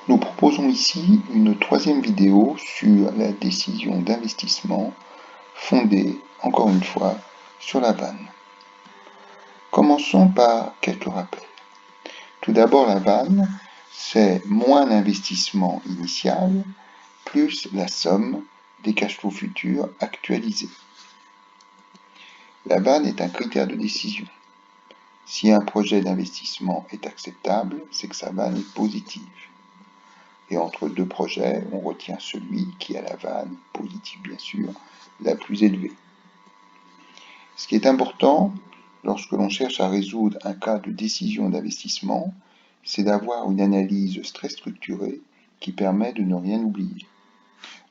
Nous proposons ici une troisième vidéo sur la décision d'investissement fondée, encore une fois, sur la vanne. Commençons par quelques rappels. Tout d'abord, la vanne, c'est moins l'investissement initial plus la somme des cash flows futurs actualisés. La vanne est un critère de décision. Si un projet d'investissement est acceptable, c'est que sa vanne est positive. Et entre deux projets, on retient celui qui a la vanne, positive bien sûr, la plus élevée. Ce qui est important lorsque l'on cherche à résoudre un cas de décision d'investissement, c'est d'avoir une analyse très structurée qui permet de ne rien oublier.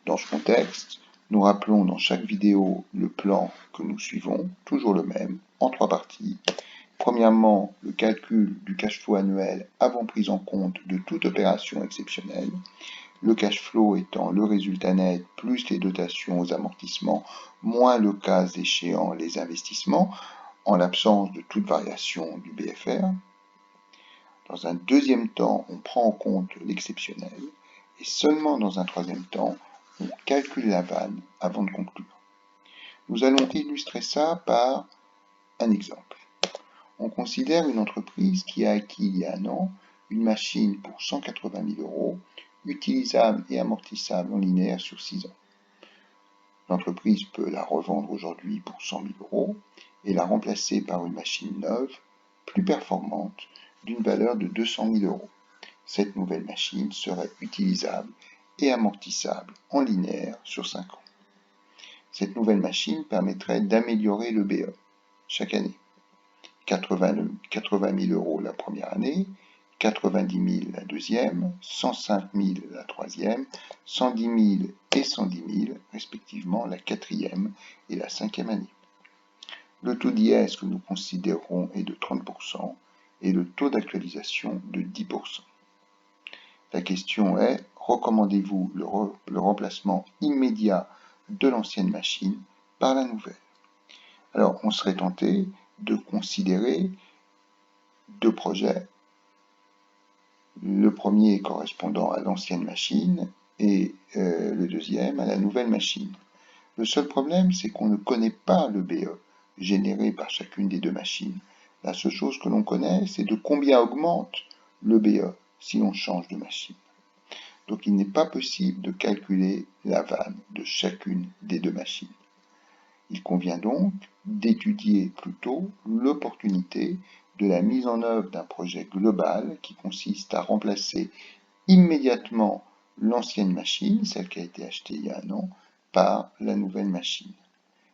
Dans ce contexte, nous rappelons dans chaque vidéo le plan que nous suivons, toujours le même, en trois parties. Premièrement, le calcul du cash flow annuel avant prise en compte de toute opération exceptionnelle. Le cash flow étant le résultat net plus les dotations aux amortissements, moins le cas échéant les investissements, en l'absence de toute variation du BFR. Dans un deuxième temps, on prend en compte l'exceptionnel, et seulement dans un troisième temps, on calcule la vanne avant de conclure. Nous allons illustrer ça par un exemple. On considère une entreprise qui a acquis il y a un an une machine pour 180 000 euros, utilisable et amortissable en linéaire sur 6 ans. L'entreprise peut la revendre aujourd'hui pour 100 000 euros et la remplacer par une machine neuve, plus performante, d'une valeur de 200 000 euros. Cette nouvelle machine serait utilisable et amortissable en linéaire sur 5 ans. Cette nouvelle machine permettrait d'améliorer le BE chaque année. 80 000 euros la première année, 90 000 la deuxième, 105 000 la troisième, 110 000 et 110 000 respectivement la quatrième et la cinquième année. Le taux d'IS que nous considérons est de 30% et le taux d'actualisation de 10%. La question est, recommandez-vous le remplacement immédiat de l'ancienne machine par la nouvelle? Alors, on serait tenté de considérer deux projets. Le premier correspondant à l'ancienne machine et le deuxième à la nouvelle machine. Le seul problème, c'est qu'on ne connaît pas le BE généré par chacune des deux machines. La seule chose que l'on connaît, c'est de combien augmente le BE si l'on change de machine. Donc il n'est pas possible de calculer la vanne de chacune des deux machines. Il convient donc d'étudier plutôt l'opportunité de la mise en œuvre d'un projet global qui consiste à remplacer immédiatement l'ancienne machine, celle qui a été achetée il y a un an, par la nouvelle machine.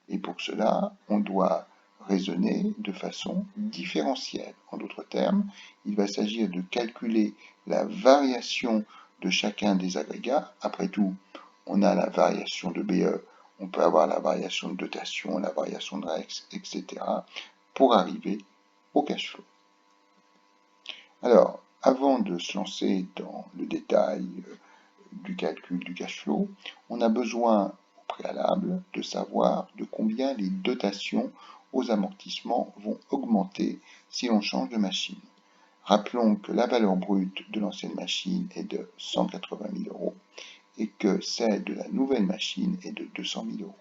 Et pour cela, on doit raisonner de façon différentielle. En d'autres termes, il va s'agir de calculer la variation de chacun des agrégats. Après tout, on a la variation de BE, on peut avoir la variation de dotation, la variation de REX, etc. pour arriver au cash flow. Alors, avant de se lancer dans le détail du calcul du cash flow, on a besoin au préalable de savoir de combien les dotations aux amortissements vont augmenter si l'on change de machine. Rappelons que la valeur brute de l'ancienne machine est de 180 000 euros et que celle de la nouvelle machine est de 200 000 euros.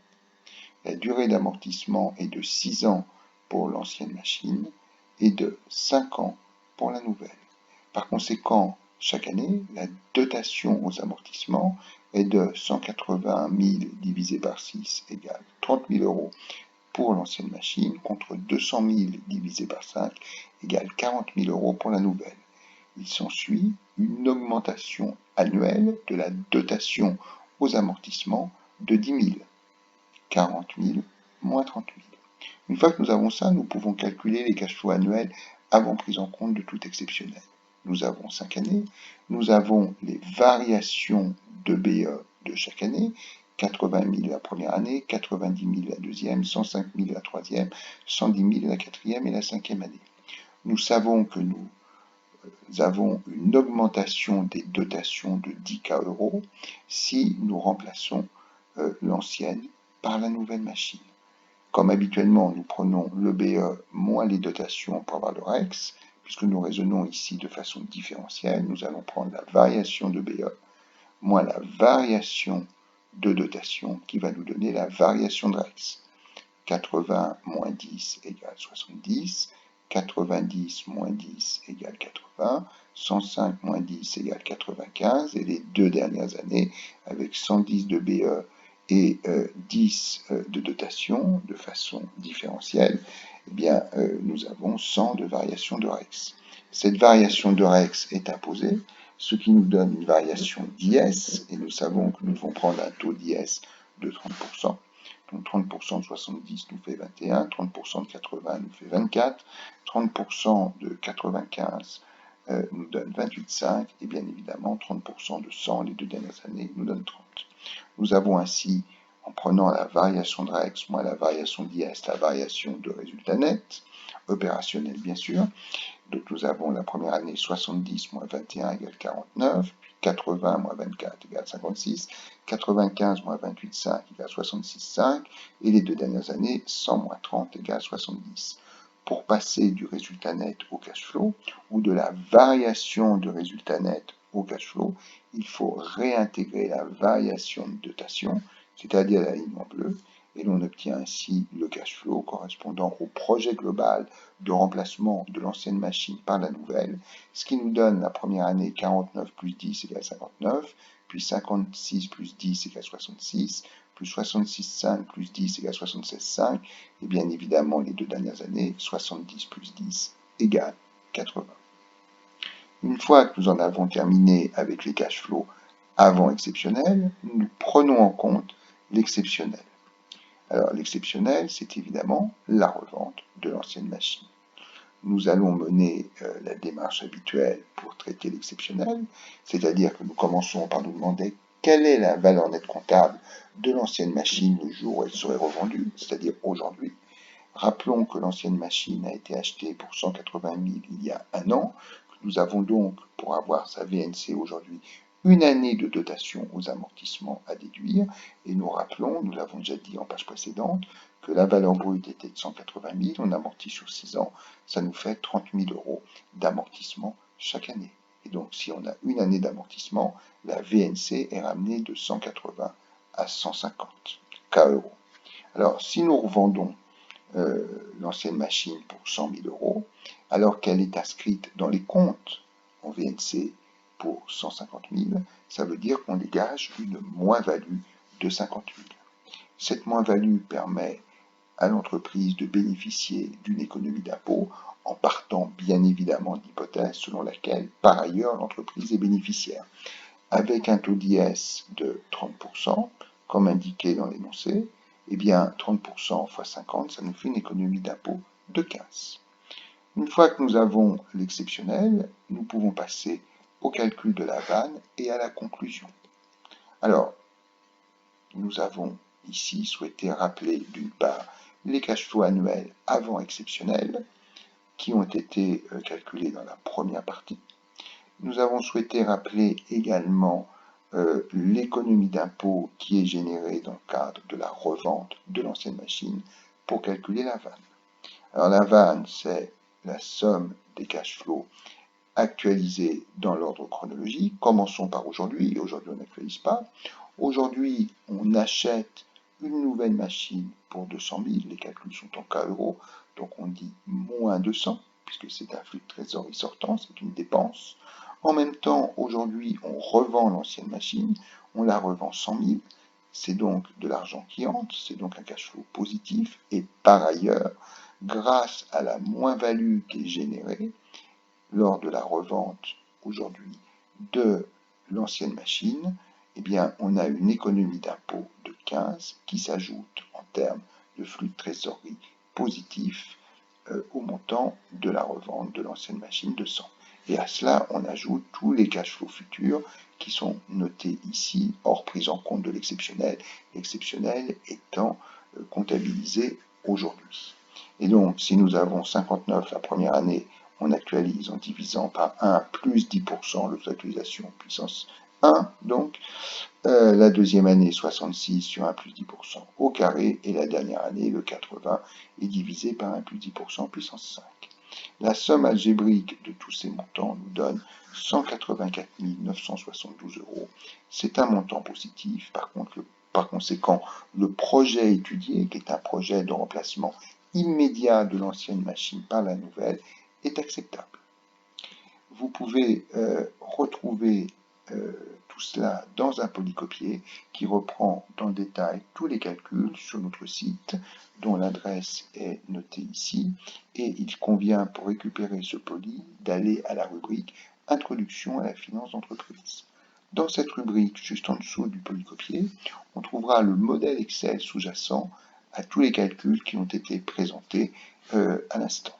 La durée d'amortissement est de 6 ans pour l'ancienne machine et de 5 ans pour la nouvelle. Par conséquent, chaque année, la dotation aux amortissements est de 180 000 divisé par 6 égale 30 000 euros pour l'ancienne machine, contre 200 000 divisé par 5 égale 40 000 euros pour la nouvelle. Il s'ensuit une augmentation annuelle de la dotation aux amortissements de 10 000. 40 000 moins 30 000. Une fois que nous avons ça, nous pouvons calculer les cash flows annuels avant prise en compte de tout exceptionnel. Nous avons 5 années, nous avons les variations de BE de chaque année, 80 000 la première année, 90 000 la deuxième, 105 000 la troisième, 110 000 la quatrième et la cinquième année. Nous savons que nous avons une augmentation des dotations de 10K euros si nous remplaçons l'ancienne par la nouvelle machine. Comme habituellement, nous prenons le BE moins les dotations pour avoir le REX, puisque nous raisonnons ici de façon différentielle, nous allons prendre la variation de BE moins la variation de dotation qui va nous donner la variation de REX. 80 moins 10 égale 70, 90 moins 10 égale 80, 105 moins 10 égale 95, et les deux dernières années, avec 110 de BE et 10 de dotation de façon différentielle, eh bien, nous avons 100 de variation de REX. Cette variation de REX est imposée, ce qui nous donne une variation d'IS, et nous savons que nous devons prendre un taux d'IS de 30%. Donc 30% de 70 nous fait 21, 30% de 80 nous fait 24, 30% de 95 nous donne 28,5 et bien évidemment 30% de 100 les deux dernières années nous donne 30. Nous avons ainsi, en prenant la variation de REX moins la variation d'IS, la variation de résultat net, opérationnel bien sûr. Donc nous avons la première année 70 moins 21 égale 49, puis 80 moins 24 égale 56, 95 moins 28,5 égale 66,5, et les deux dernières années 100 moins 30 égale 70. Pour passer du résultat net au cash flow, ou de la variation de résultat net au cash flow, il faut réintégrer la variation de dotation, c'est-à-dire la ligne en bleu, et l'on obtient ainsi le cash flow correspondant au projet global de remplacement de l'ancienne machine par la nouvelle, ce qui nous donne la première année 49 plus 10 égale 59, puis 56 plus 10 égale 66, plus 66,5 plus 10 égale 76,5, et bien évidemment les deux dernières années, 70 plus 10 égale 80. Une fois que nous en avons terminé avec les cash flows avant exceptionnels, nous prenons en compte l'exceptionnel. Alors l'exceptionnel, c'est évidemment la revente de l'ancienne machine. Nous allons mener la démarche habituelle pour traiter l'exceptionnel, c'est-à-dire que nous commençons par nous demander quelle est la valeur nette comptable de l'ancienne machine le jour où elle serait revendue, c'est-à-dire aujourd'hui. Rappelons que l'ancienne machine a été achetée pour 180 000 il y a un an, que nous avons donc, pour avoir sa VNC aujourd'hui, une année de dotation aux amortissements à déduire, et nous rappelons, nous l'avons déjà dit en page précédente, que la valeur brute était de 180 000, on amortit sur 6 ans, ça nous fait 30 000 euros d'amortissement chaque année. Et donc, si on a une année d'amortissement, la VNC est ramenée de 180 à 150 euros. Alors, si nous revendons l'ancienne machine pour 100 000 euros, alors qu'elle est inscrite dans les comptes en VNC pour 150 000, ça veut dire qu'on dégage une moins-value de 50 000. Cette moins-value permet à l'entreprise de bénéficier d'une économie d'impôt en partant bien évidemment de l'hypothèse selon laquelle, par ailleurs, l'entreprise est bénéficiaire. Avec un taux d'IS de 30%, comme indiqué dans l'énoncé, eh bien 30% x 50, ça nous fait une économie d'impôt de 15. Une fois que nous avons l'exceptionnel, nous pouvons passer au calcul de la vanne et à la conclusion. Alors, nous avons ici souhaité rappeler d'une part les cash flows annuels avant exceptionnels qui ont été calculés dans la première partie. Nous avons souhaité rappeler également l'économie d'impôt qui est générée dans le cadre de la revente de l'ancienne machine pour calculer la vanne. Alors la vanne, c'est la somme des cash flows actualisés dans l'ordre chronologique. Commençons par aujourd'hui, et aujourd'hui on n'actualise pas. Aujourd'hui, on achète une nouvelle machine pour 200 000, les calculs sont en cas euros, donc on dit moins 200, puisque c'est un flux de trésorerie sortant, c'est une dépense. En même temps, aujourd'hui, on revend l'ancienne machine, on la revend 100 000, c'est donc de l'argent qui entre, c'est donc un cash flow positif, et par ailleurs, grâce à la moins-value qui est générée lors de la revente aujourd'hui de l'ancienne machine, eh bien, on a une économie d'impôt de 15 qui s'ajoute en termes de flux de trésorerie positif au montant de la revente de l'ancienne machine de 100. Et à cela, on ajoute tous les cash flows futurs qui sont notés ici, hors prise en compte de l'exceptionnel, l'exceptionnel étant comptabilisé aujourd'hui. Et donc, si nous avons 59 la première année, on actualise en divisant par 1 plus 10% le taux d'actualisation puissance 1, donc la deuxième année 66 sur 1 plus 10% au carré, et la dernière année, le 80, est divisé par 1 plus 10% puissance 5. La somme algébrique de tous ces montants nous donne 184 972 euros. C'est un montant positif. Par conséquent, le projet étudié, qui est un projet de remplacement immédiat de l'ancienne machine par la nouvelle, est acceptable. Vous pouvez retrouver tout cela dans un polycopier qui reprend dans le détail tous les calculs sur notre site, dont l'adresse est notée ici, et il convient pour récupérer ce poly d'aller à la rubrique Introduction à la finance d'entreprise. Dans cette rubrique, juste en dessous du polycopier, on trouvera le modèle Excel sous-jacent à tous les calculs qui ont été présentés à l'instant.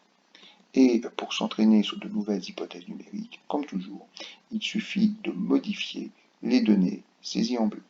Et pour s'entraîner sur de nouvelles hypothèses numériques, comme toujours, il suffit de modifier les données saisies en bleu.